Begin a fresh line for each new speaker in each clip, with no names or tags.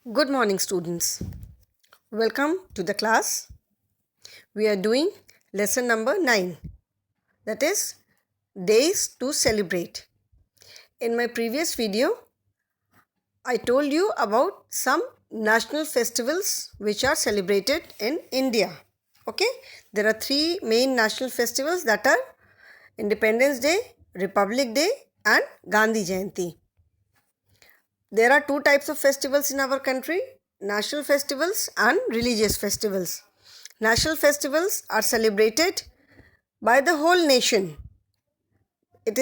Good morning, students. Welcome to the class. We are doing lesson number 9, that is, Days to Celebrate. In my previous video, I told you about some national festivals which are celebrated in India. Okay, there are three main national festivals, that are Independence Day, Republic Day, and Gandhi Jayanti. There are two types of festivals in our country: national festivals and religious festivals. National festivals are celebrated by the whole nation. They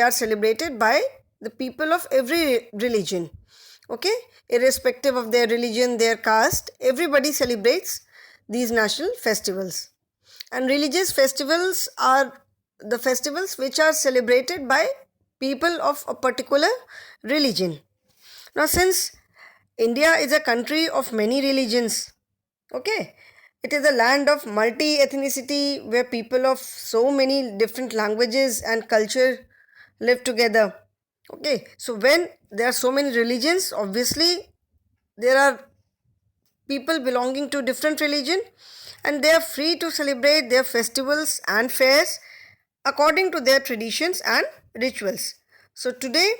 are celebrated by the people of every religion. Okay, irrespective of their religion, their caste, everybody celebrates these national festivals. And religious festivals are the festivals which are celebrated by people of a particular religion. Now, since India is a country of many religions, okay, it is a land of multi ethnicity where people of so many different languages and culture live together. Okay, so when there are so many religions, obviously there are people belonging to different religion, and they are free to celebrate their festivals and fairs according to their traditions and rituals. So today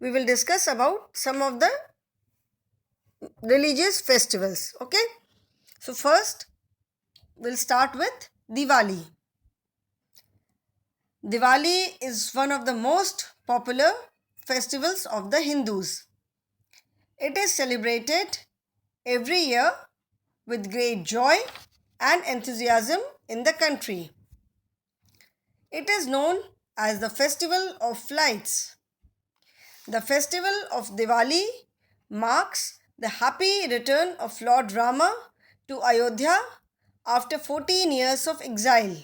we will discuss about some of the religious festivals. Okay, so first we'll start with Diwali. Diwali is one of the most popular festivals of the Hindus. It is celebrated every year with great joy and enthusiasm in the country. It is known as the Festival of Lights. The festival of Diwali marks the happy return of Lord Rama to Ayodhya after 14 years of exile.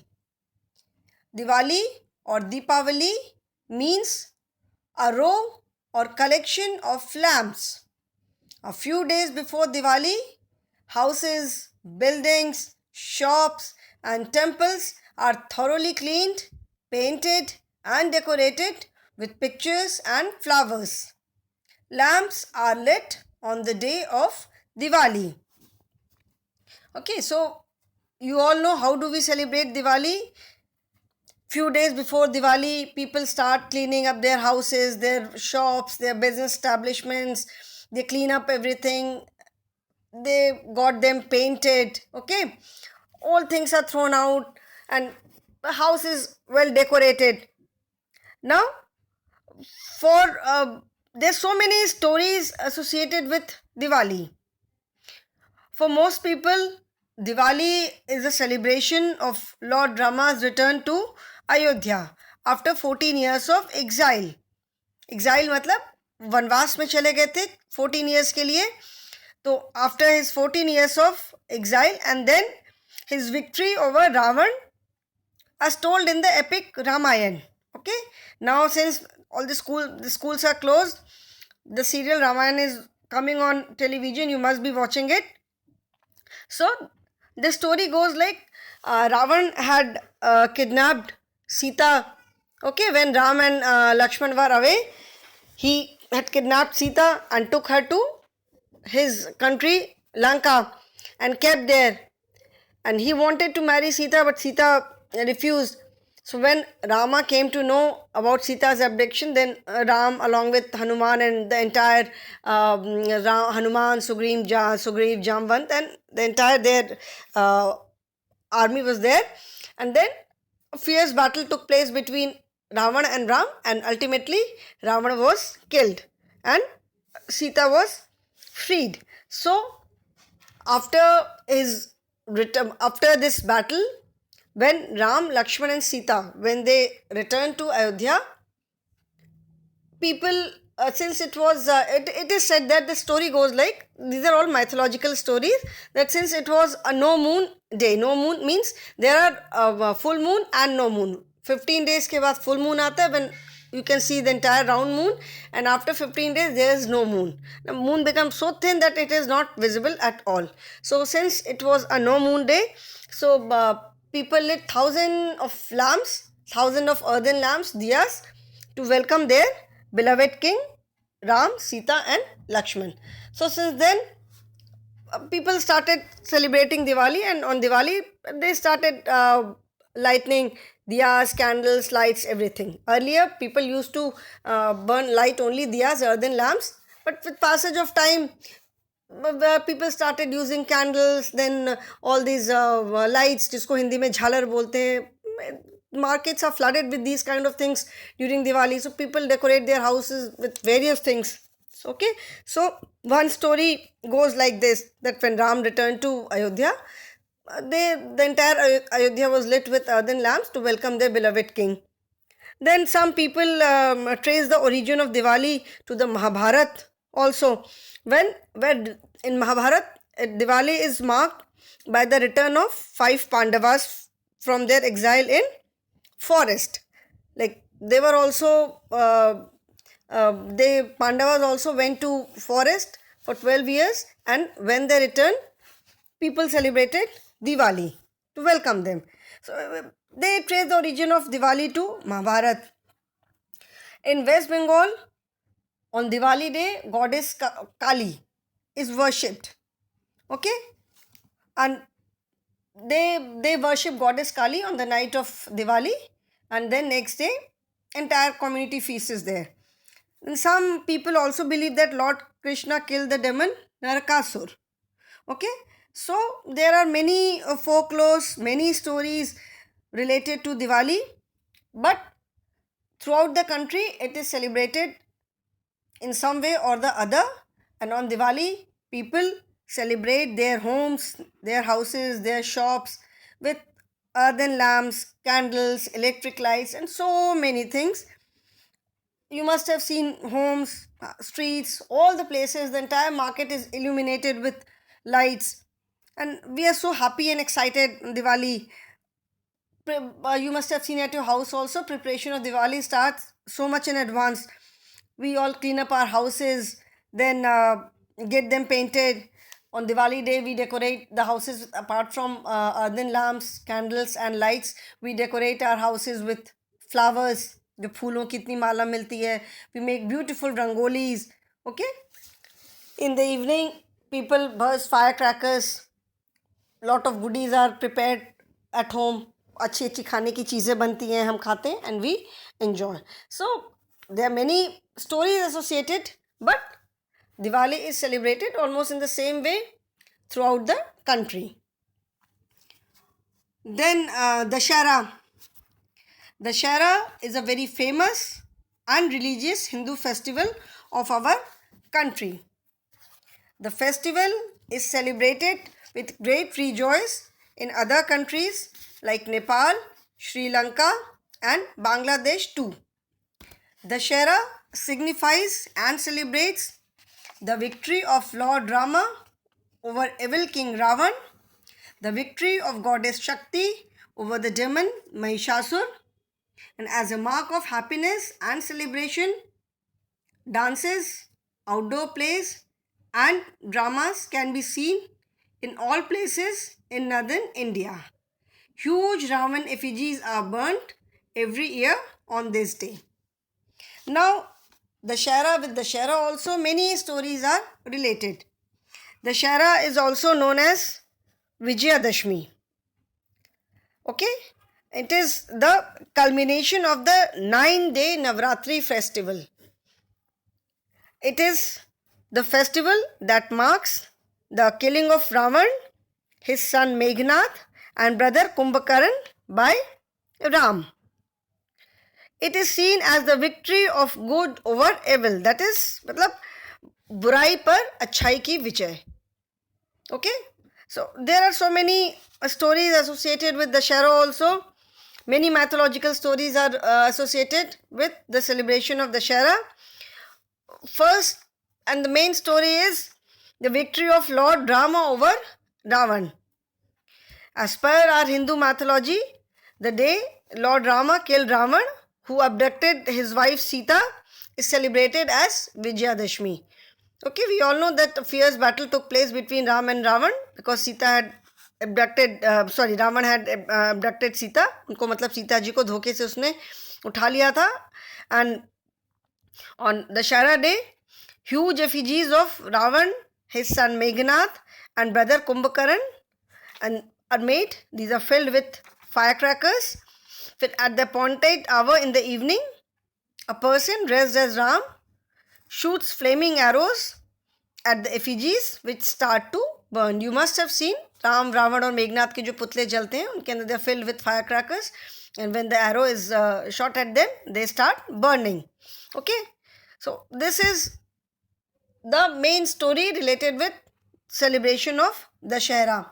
Diwali or Deepavali means a row or collection of lamps. A few days before Diwali, houses, buildings, shops, and temples are thoroughly cleaned, painted, and decorated with pictures and flowers. Lamps are lit on the day of Diwali. Okay, so you all know how do we celebrate Diwali? Few days before Diwali, people start cleaning up their houses, their shops, their business establishments. They clean up everything. They got them painted. Okay, all things are thrown out, and the house is well decorated. Now, for there's so many stories associated with Diwali. For most people, Diwali is a celebration of Lord Rama's return to Ayodhya after 14 years of exile. Exile मतलब वनवास में चले गए थे 14 years के लिए. तो after his 14 years of exile and then his victory over Ravan as told in the epic Ramayana. Okay, now since all the schools are closed, the serial Ramayana is coming on television. You must be watching it. So the story goes like Ravan had kidnapped Sita. Okay, when Ram and Lakshman were away, he had kidnapped Sita and took her to his country Lanka and kept there. And he wanted to marry Sita, but Sita refused. So when Rama came to know about Sita's abduction, then Ram, along with Hanuman and the entire Hanuman, Sugriv, Jamvant, and the entire their army was there. And then a fierce battle took place between Ravana and Ram, and ultimately Ravana was killed and Sita was freed. So after his return, after this battle, when Ram, Lakshman and Sita, when they returned to Ayodhya, people, since it was, it is said that the story goes like, these are all mythological stories, that since it was a no moon day, no moon means there are full moon and no moon. 15 days के बाद full moon आता है when you can see the entire round moon, and after 15 days there is no moon. The moon becomes so thin that it is not visible at all. So since it was a no moon day, so people lit thousands of lamps, thousands of earthen lamps, diyas, to welcome their beloved king Ram, Sita, and Lakshman. So since then, people started celebrating Diwali, and on Diwali they started lightning diyas, candles, lights, everything. Earlier, people used to burn light only diyas, earthen lamps, but with passage of time, where people started using candles, then all these lights, जिसको हिंदी में झालर बोलते हैं. Markets are flooded with these kind of things during Diwali, so people decorate their houses with various things. Okay, so one story goes like this: that when Ram returned to Ayodhya, the entire Ayodhya was lit with earthen lamps to welcome their beloved king. Then some people trace the origin of Diwali to the Mahabharat also. Where in Mahabharat, Diwali is marked by the return of 5 Pandavas from their exile in forest. Like they were also, they Pandavas also went to forest for 12 years, and when they returned, people celebrated Diwali to welcome them. So they trace the origin of Diwali to Mahabharat. In West Bengal, on Diwali day, goddess Kali is worshipped. Okay, and they worship goddess Kali on the night of Diwali, and then next day, entire community feast is there. And some people also believe that Lord Krishna killed the demon Narakasur. Okay, so there are many folklores, many stories related to Diwali, but throughout the country it is celebrated in some way or the other. And on Diwali, people celebrate their homes, their houses, their shops with earthen lamps, candles, electric lights, and so many things. You must have seen homes, streets, all the places, the entire market is illuminated with lights. And we are so happy and excited on Diwali. You must have seen at your house also, preparation of Diwali starts so much in advance. We all clean up our houses, then get them painted. On Diwali day, we decorate the houses apart from earthen lamps, candles, and lights. We decorate our houses with flowers. जो फूलों की इतनी माला मिलती है. We make beautiful rangolis. Okay. In the evening, people burst firecrackers. Lot of goodies are prepared at home. अच्छी अच्छी खाने की चीज़ें बनती हैं, हम खाते हैं, and we enjoy. So there are many stories associated, but Diwali is celebrated almost in the same way throughout the country. Then Dashara. Dashara is a very famous and religious Hindu festival of our country. The festival is celebrated with great rejoice in other countries like Nepal, Sri Lanka, and Bangladesh too. Dashera signifies and celebrates the victory of Lord Rama over evil King Ravan, the victory of goddess Shakti over the demon Mahishasur, and as a mark of happiness and celebration, dances, outdoor plays, and dramas can be seen in all places in northern India. Huge Ravan effigies are burnt every year on this day. Now, Dashera, with Dashera also many stories are related. Dashera is also known as Vijayadashmi. Okay, it is the culmination of the 9-day Navratri festival. It is the festival that marks the killing of Ravan, his son Meghnath, and brother Kumbhakaran by Ram. It is seen as the victory of good over evil. That is, मतलब बुराई पर अच्छाई की विजय. Okay, so there are so many stories associated with Dashera also. Many mythological stories are associated with the celebration of Dashera. First and the main story is the victory of Lord Rama over Ravan. As per our Hindu mythology, the day Lord Rama killed Ravan, who abducted his wife Sita, is celebrated as Vijayadashmi. Okay, we all know that a fierce battle took place between Ram and Ravan because Sita had abducted, Ravan had abducted Sita. उनको मतलब सीता जी को धोखे से उसने उठा लिया था. And on Dashara day, Huge effigies of Ravan, his son Meghnad, and brother Kumbhakaran and are made. These are filled with firecrackers. At the appointed hour in the evening, a person dressed as Ram shoots flaming arrows at the effigies which start to burn. You must have seen Ram, Ravan और मेघनाथ के जो पुतले जलते हैं उनके अंदर they are filled with firecrackers, and when the arrow is shot at them, they start burning. Okay, so this is the main story related with celebration of Dashera.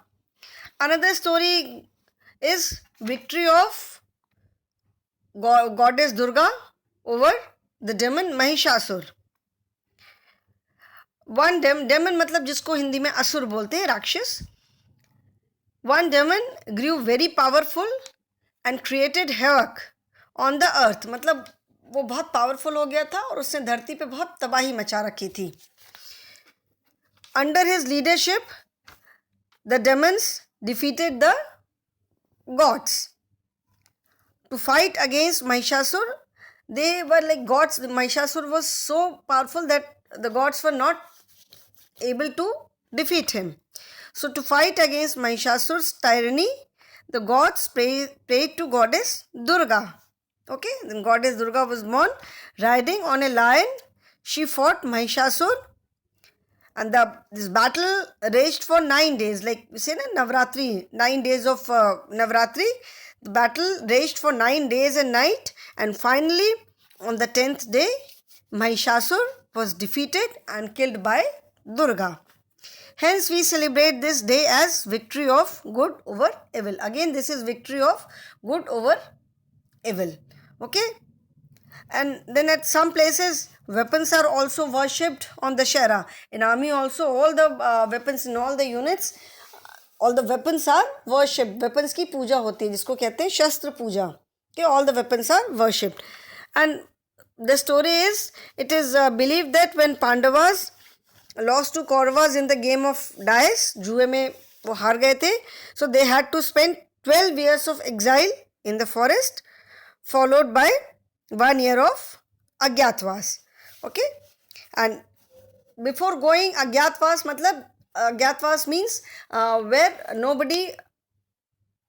Another story is victory of goddess Durga over the demon Mahishasur. One demon मतलब जिसको हिंदी में असुर बोलते हैं, राक्षस. One demon grew very powerful and created havoc on the earth. मतलब वो बहुत पावरफुल हो गया था और उसने धरती पे बहुत तबाही मचा रखी थी. Under his leadership, the demons defeated the gods. To fight against Mahishasur, they were like gods. Mahishasur was so powerful that the gods were not able to defeat him. So to fight against Mahishasur's tyranny, the gods prayed to goddess Durga. Okay, then goddess Durga was born riding on a lion. She fought Mahishasur, and this battle raged for 9 days. Like we say, Navratri, 9 days of Navratri. The battle raged for 9 days and night, and finally, on the 10th day, Mahishasur was defeated and killed by Durga. Hence, we celebrate this day as victory of good over evil. Again, this is victory of good over evil. Okay? And then at some places, weapons are also worshipped on Dashera. In army also, all the weapons in all the units, all the weapons are worshipped. Weapons की पूजा होती है, जिसको कहते हैं शस्त्र पूजा. Okay, all the weapons are worshipped. And the story is, it is believed that when Pandavas lost to Kauravas in the game of dice, जुए में वो हार गए थे, so they had to spend 12 years of exile in the forest, followed by 1 year of Agyatwas. Okay, and before going Agyatwas, matlab Agyatwas means where nobody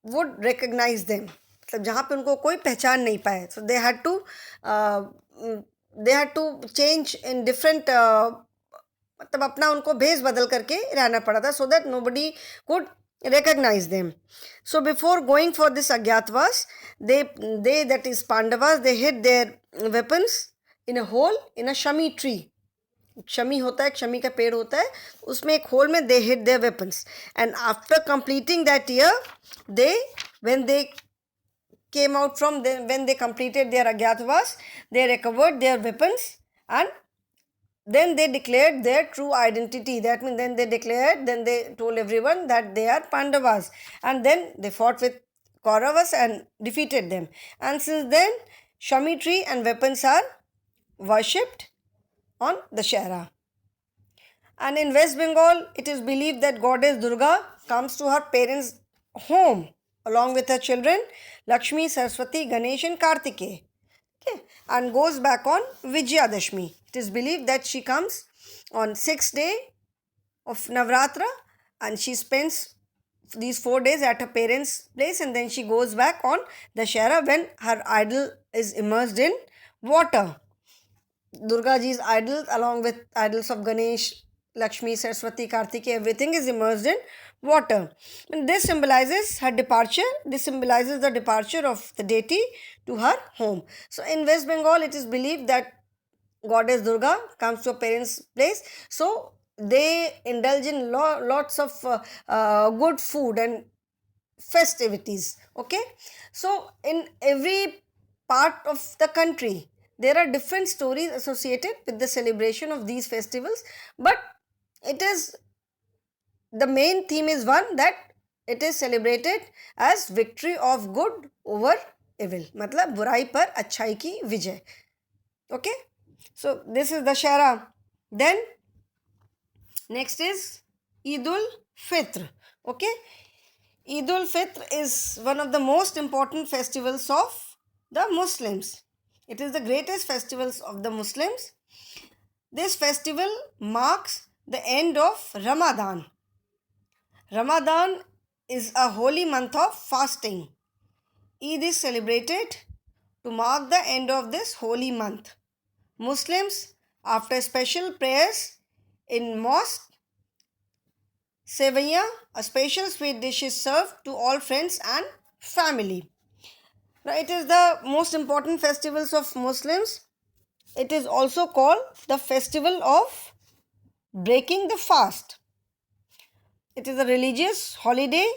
would recognize them, मतलब जहाँ पे उनको कोई पहचान नहीं पाए. So they had to change in different मतलब अपना उनको भेष बदल करके रहना पड़ा था, so that nobody could recognize them. So before going for this Agyatwas, they that is Pandavas, they hid their weapons in a hole in a shami tree. Shami होता है, शमी का पेड़ होता है, उसमें एक होल में they hid their weapons. And after completing that year, when they came out from when they completed their Agyatwas, they recovered their weapons, and then they declared their true identity. That means then they told everyone that they are Pandavas, and then they fought with Kauravas and defeated them. And since then, shami tree and weapons are worshipped on Dashera. And in West Bengal, it is believed that goddess Durga comes to her parents' home along with her children Lakshmi, Saraswati, Ganesh and Kartikeya. Okay, and goes back on Vijayadashmi. It is believed that she comes on 6th day of Navratra, and she spends these 4 days at her parents' place, and then she goes back on Dashera when her idol is immersed in water. Durga Ji's idols, along with idols of Ganesh, Lakshmi, Saraswati, Kartikeya, everything is immersed in water. And this symbolizes her departure. This symbolizes the departure of the deity to her home. So in West Bengal, it is believed that goddess Durga comes to her parents' place. So they indulge in lots of good food and festivities. Okay. So in every part of the country, there are different stories associated with the celebration of these festivals, but the main theme is one, that it is celebrated as victory of good over evil. मतलब बुराई पर अच्छाई की विजय. Okay, so this is Dashera. Then next is Eid ul Fitr. Okay, Eid ul Fitr is one of the most important festivals of the Muslims. It is the greatest festivals of the Muslims. This festival marks the end of Ramadan. Ramadan is a holy month of fasting. Eid is celebrated to mark the end of this holy month. Muslims, after special prayers in mosque, Sevaya, a special sweet dish, is served to all friends and family. Now, it is the most important festivals of Muslims. It is also called the festival of breaking the fast. It is a religious holiday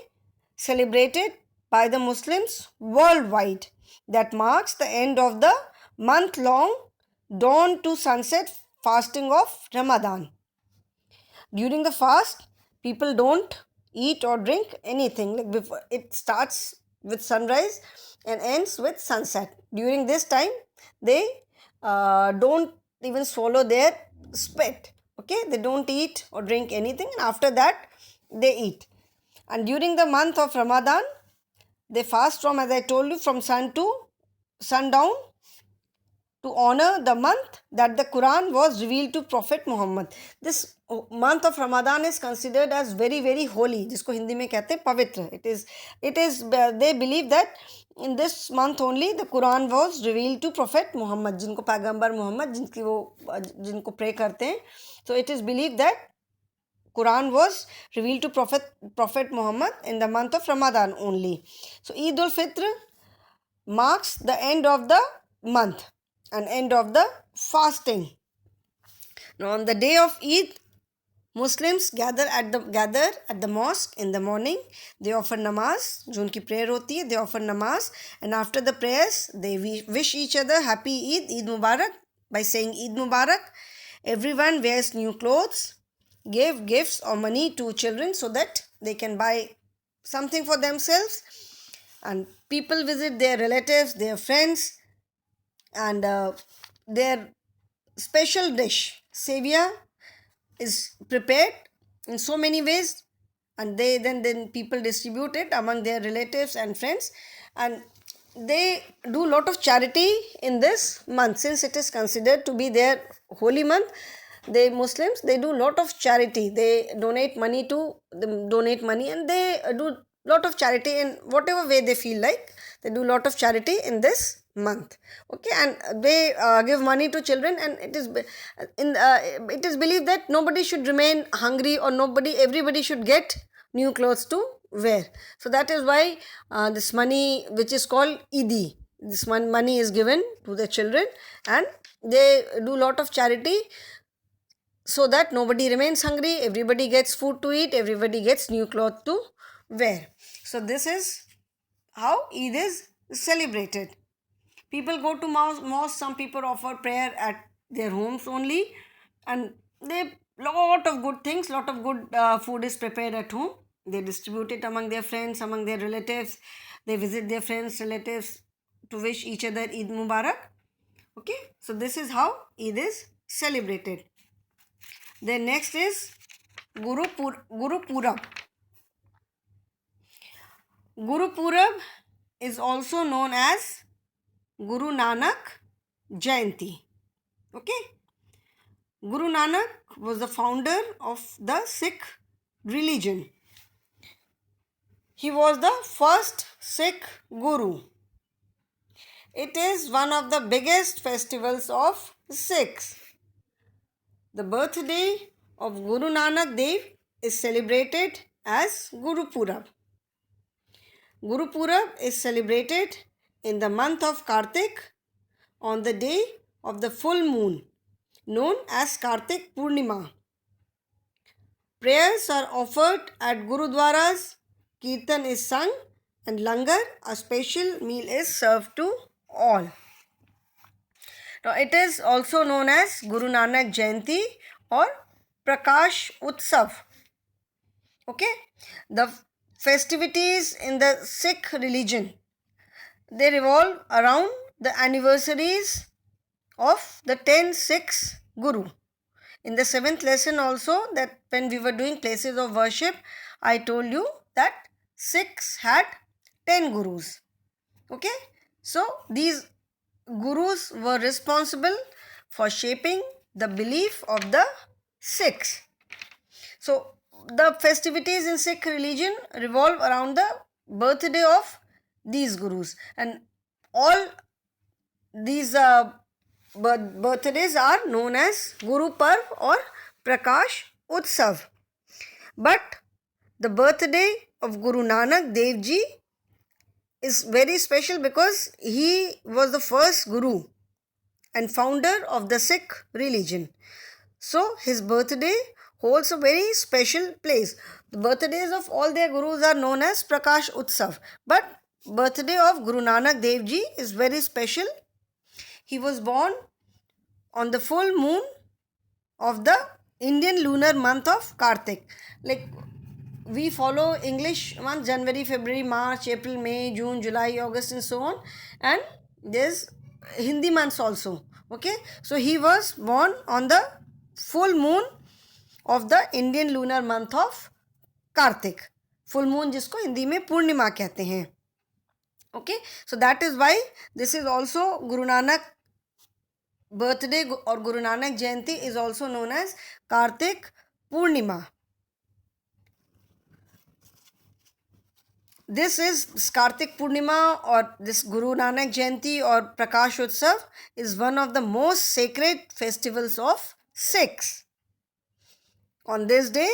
celebrated by the Muslims worldwide that marks the end of the month-long dawn to sunset fasting of Ramadan. During the fast, people don't eat or drink anything. Like before, it starts with sunrise and ends with sunset. During this time, they don't even swallow their spit. Okay, they don't eat or drink anything, and after that, they eat. And during the month of Ramadan, they fast from, as I told you, from sun to sundown to honor the month that the Quran was revealed to Prophet Muhammad. This month of Ramadan is considered as very very holy, जिसको हिंदी में कहते हैं पवित्र. It is they believe that in this month only the Quran was revealed to Prophet Muhammad, जिनको पैगंबर मोहम्मद जिनकी वो जिनको pray करते हैं. So it is believed that Quran was revealed to Prophet Muhammad in the month of Ramadan only. So Eid ul-Fitr marks the end of the month and end of the fasting. Now on the day of Eid, Muslims gather at the mosque in the morning. They offer namaz, जो उनकी prayer होती है. They offer namaz, and after the prayers, they wish each other happy Eid Mubarak by saying Eid Mubarak. Everyone wears new clothes, give gifts or money to children so that they can buy something for themselves, and people visit their relatives, their friends, and their special dish sevia is prepared in so many ways, and they then people distribute it among their relatives and friends, and they do lot of charity in this month. Since it is considered to be their holy month, they Muslims, they do lot of charity. They donate money and they do lot of charity in whatever way they feel like. They do lot of charity in this month. Okay, and they give money to children, and it is believed that nobody should remain hungry, or everybody should get new clothes to wear. So that is why this money, which is called Eidi, this money is given to the children, and they do lot of charity so that nobody remains hungry, everybody gets food to eat, everybody gets new clothes to wear. So this is how Eid is celebrated. People go to mosque, some people offer prayer at their homes only, and they lot of good things, lot of good food is prepared at home. They distribute it among their friends, among their relatives. They visit their friends, relatives to wish each other Eid Mubarak. Okay, so this is how Eid is celebrated. Then next is Guru Purab. Guru Purab is also known as Guru Nanak Jayanti. Okay, Guru Nanak was the founder of the Sikh religion. He was the first Sikh Guru. It is one of the biggest festivals of Sikhs. The birthday of Guru Nanak Dev is celebrated as Guru Purab. Guru Purab is celebrated in the month of Kartik on the day of the full moon, known as Kartik Purnima. Prayers are offered at Gurudwaras, Kirtan is sung, and Langar, a special meal, is served to all. Now it is also known as Guru Nanak Jayanti or Prakash Utsav. Okay, the festivities in the Sikh religion, they revolve around the anniversaries of the 10 Sikhs Guru. In the 7th lesson also, that when we were doing places of worship, I told you that Sikhs had 10 Gurus. Okay, so these Gurus were responsible for shaping the belief of the Sikhs. So the festivities in Sikh religion revolve around the birthday of these gurus, and all these birthdays are known as Guru Parv or Prakash Utsav. But the birthday of Guru Nanak Dev Ji is very special because he was the first Guru and founder of the Sikh religion. So his birthday holds a very special place. The birthdays of all their gurus are known as Prakash Utsav, but birthday of Guru Nanak Dev Ji is very special. He was born on the full moon of the Indian lunar month of Kartik. Like we follow English month, January, February, March, April, May, June, July, August, and so on. And there's Hindi months also. Okay, so he was born on the full moon of the Indian lunar month of Kartik. Full moon जिसको हिंदी में पूर्णिमा कहते हैं. Okay, so that is why this is also Guru Nanak birthday, or Guru Nanak Jayanti is also known as Kartik Purnima. This is Kartik Purnima, or this Guru Nanak Jayanti or Prakash Utsav is one of the most sacred festivals of Sikhs. On this day,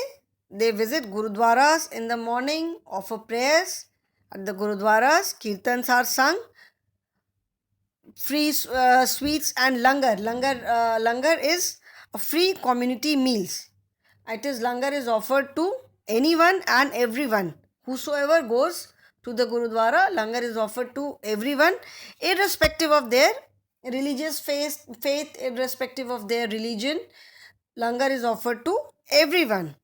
they visit Gurudwaras in the morning, offer prayers at the Gurudwaras, Kirtans are sung, free sweets and langar. Langar is a free community meals. It is langar is offered to anyone and everyone. Whosoever goes to the Gurudwara, langar is offered to everyone, irrespective of their religious faith, irrespective of their religion. Langar is offered to everyone.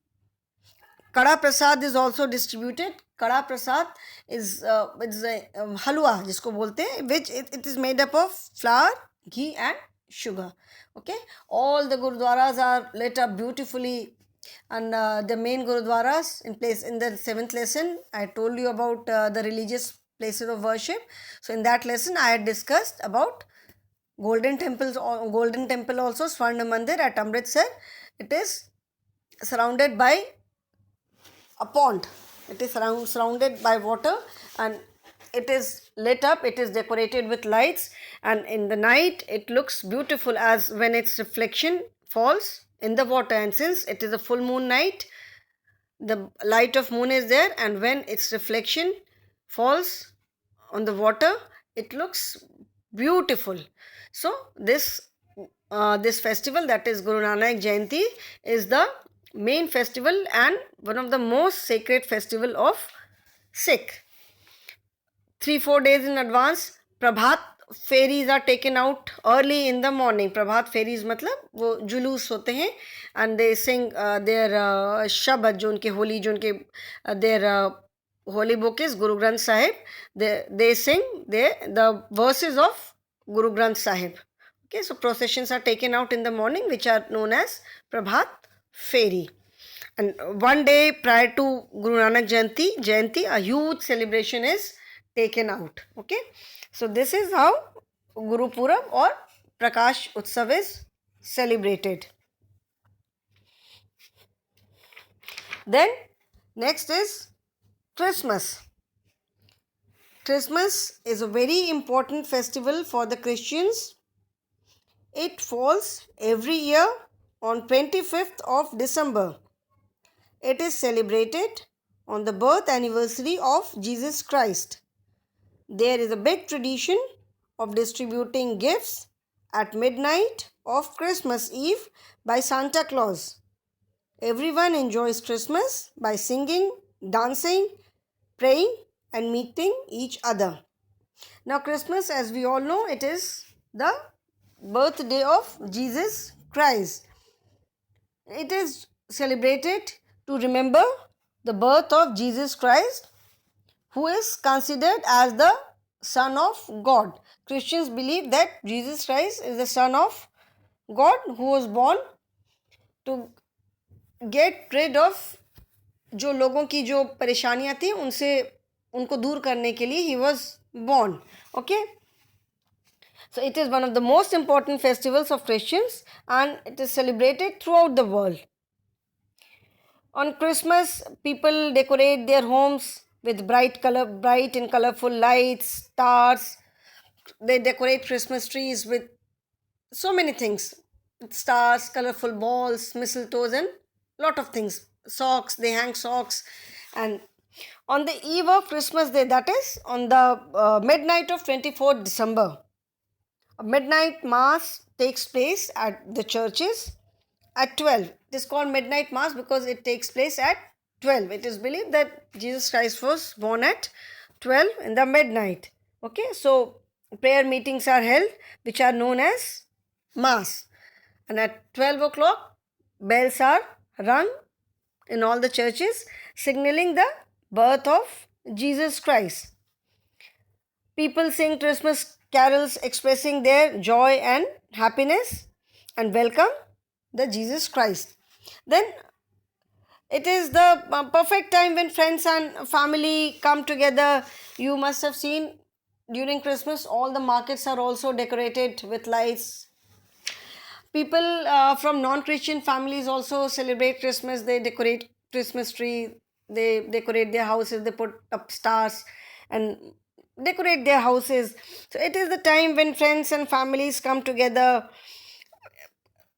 Kada Prasad is also distributed. Kada Prasad is it's a halwa जिसको बोलते हैं, which it is made up of flour, ghee and sugar. Okay, all the Gurudwaras are lit up beautifully, and the main Gurudwaras in place. In the 7th lesson, I told you about the religious places of worship. So in that lesson, I had discussed about Golden Temple also, Swarna Mandir at Amritsar. It is surrounded by a pond. It is surrounded by water, and it is lit up. It is decorated with lights, and in the night it looks beautiful as when its reflection falls in the water. And since it is a full moon night, the light of moon is there, and when its reflection falls on the water, it looks beautiful. So this festival, that is Guru Nanak Jayanti, is the main festival and one of the most sacred festival of Sikh. 3-4 days in advance, Prabhat fairies are taken out early in the morning. Prabhat fairies मतलब वो जुलूस होते हैं, and they sing their shabad, जो उनके होली, जो उनके their holy book is Guru Granth Sahib. They sing the verses of Guru Granth Sahib. Okay, so processions are taken out in the morning, which are known as Prabhat Fairy. And one day prior to Guru Nanak Jayanti, a huge celebration is taken out. Okay, so this is how Guru Purab or Prakash Utsav is celebrated. Then next is Christmas. Christmas is a very important festival for the Christians. It falls every year on 25th of December. It is celebrated on the birth anniversary of Jesus Christ. There is a big tradition of distributing gifts at midnight of Christmas Eve by Santa Claus. Everyone enjoys Christmas by singing, dancing, praying and meeting each other. Now Christmas, as we all know, it is the birthday of Jesus Christ. It is celebrated to remember the birth of Jesus Christ, who is considered as the Son of God. Christians believe that Jesus Christ is the Son of God who was born to get rid of जो लोगों की जो परेशानियां थी उनको दूर करने के लिए he was born. Okay, So it is one of the most important festivals of Christians and it is celebrated throughout the world. On Christmas, people decorate their homes with bright and colorful lights, stars. They decorate Christmas trees with so many things, stars, colorful balls, mistletoes, and lot of things. Socks, they hang socks. And on the eve of Christmas Day, that is on the midnight of 24th December, a midnight mass takes place at the churches at 12. It is called midnight mass because it takes place at 12. It is believed that Jesus Christ was born at 12 in the midnight. Okay, so prayer meetings are held which are known as mass. And at 12 o'clock, bells are rung in all the churches, signaling the birth of Jesus Christ. People sing Christmas carols expressing their joy and happiness and welcome the Jesus Christ. Then it is the perfect time when friends and family come together. You must have seen during Christmas all the markets are also decorated with lights. People from non-Christian families also celebrate Christmas. They decorate Christmas tree, they decorate their houses, they put up stars and decorate their houses. So it is the time when friends and families come together.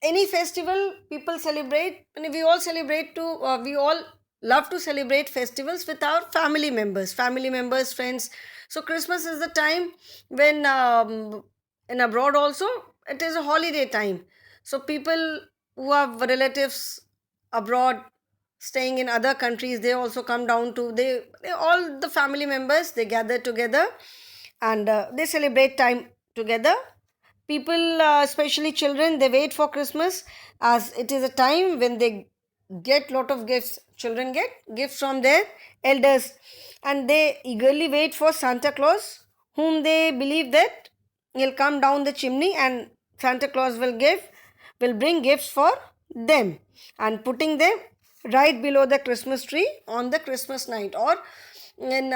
Any festival people celebrate, and we all love to celebrate festivals with our family members, friends. So Christmas is the time when in abroad also it is a holiday time. So people who have relatives abroad staying in other countries, they also come down to they all the family members, they gather together and they celebrate time together. People, especially children, they wait for Christmas as it is a time when they get lot of gifts. Children get gifts from their elders and they eagerly wait for Santa Claus, whom they believe that he'll come down the chimney and Santa Claus will bring gifts for them and putting them right below the Christmas tree on the Christmas night. Or in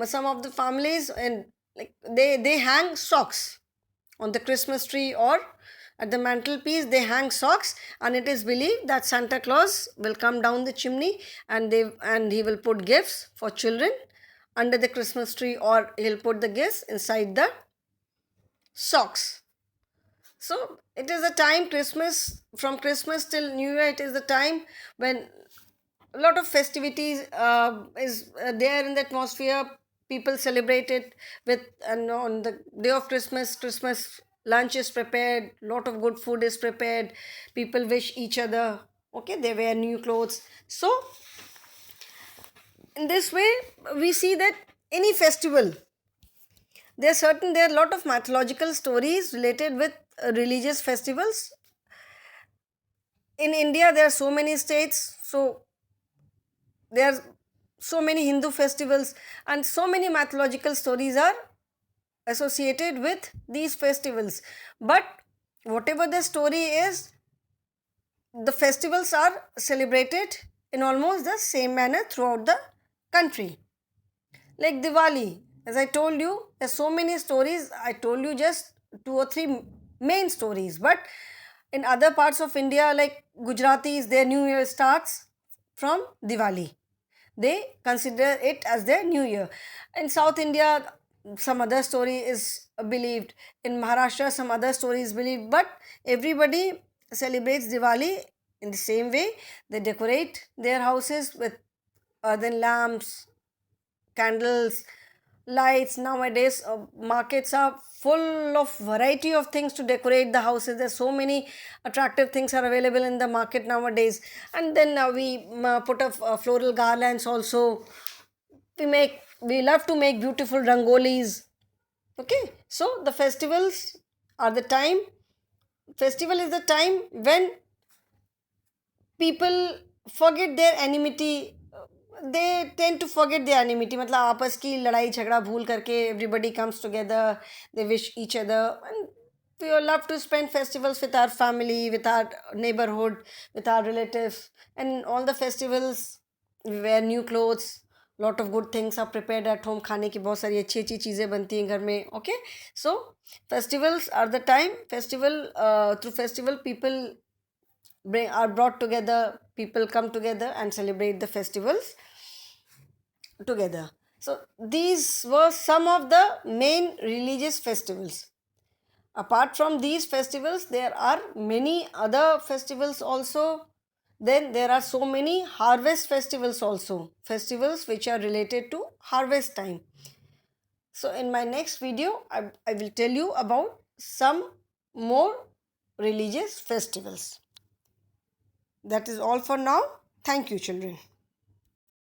some of the families, and like they hang socks on the Christmas tree, or at the mantelpiece they hang socks, and it is believed that Santa Claus will come down the chimney and he will put gifts for children under the Christmas tree, or he'll put the gifts inside the socks. So it is the time Christmas, from Christmas till New Year, it is the time when a lot of festivities is there in the atmosphere. People celebrate it with, and on the day of Christmas lunch is prepared, lot of good food is prepared, people wish each other, okay, they wear new clothes. So in this way we see that any festival, there are a lot of mythological stories related with religious festivals. In India there are so many states, so there are so many Hindu festivals and so many mythological stories are associated with these festivals. But whatever the story is, the festivals are celebrated in almost the same manner throughout the country. Like Diwali, as I told you, there's so many stories. I told you just two or three main stories. But in other parts of India, like Gujaratis, their New Year starts from Diwali. They consider it as their New Year. In South India, some other story is believed. In Maharashtra, some other story is believed. But everybody celebrates Diwali in the same way. They decorate their houses with earthen lamps, candles, lights. Nowadays markets are full of variety of things to decorate the houses. There's so many attractive things are available in the market nowadays. And then we put up floral garlands also. We love to make beautiful rangolis. Okay, so the festivals are the time. Festival is the time when people forget their enmity. They tend to forget their enmity, मतलब आपस की लड़ाई झगड़ा भूल करके everybody comes together, they wish each other, and we all love to spend festivals with our family, with our neighborhood, with our relatives. And all the festivals we wear new clothes, lot of good things are prepared at home. खाने की बहुत सारी अच्छी अच्छी चीज़ें बनती हैं घर में. Okay, so festivals are the time. Through festival people are brought together. People come together and celebrate the festivals together. So these were some of the main religious festivals. Apart from these festivals, there are many other festivals also. Then there are so many harvest festivals also, festivals which are related to harvest time. So in my next video, I will tell you about some more religious festivals. That is all for now. Thank you, children.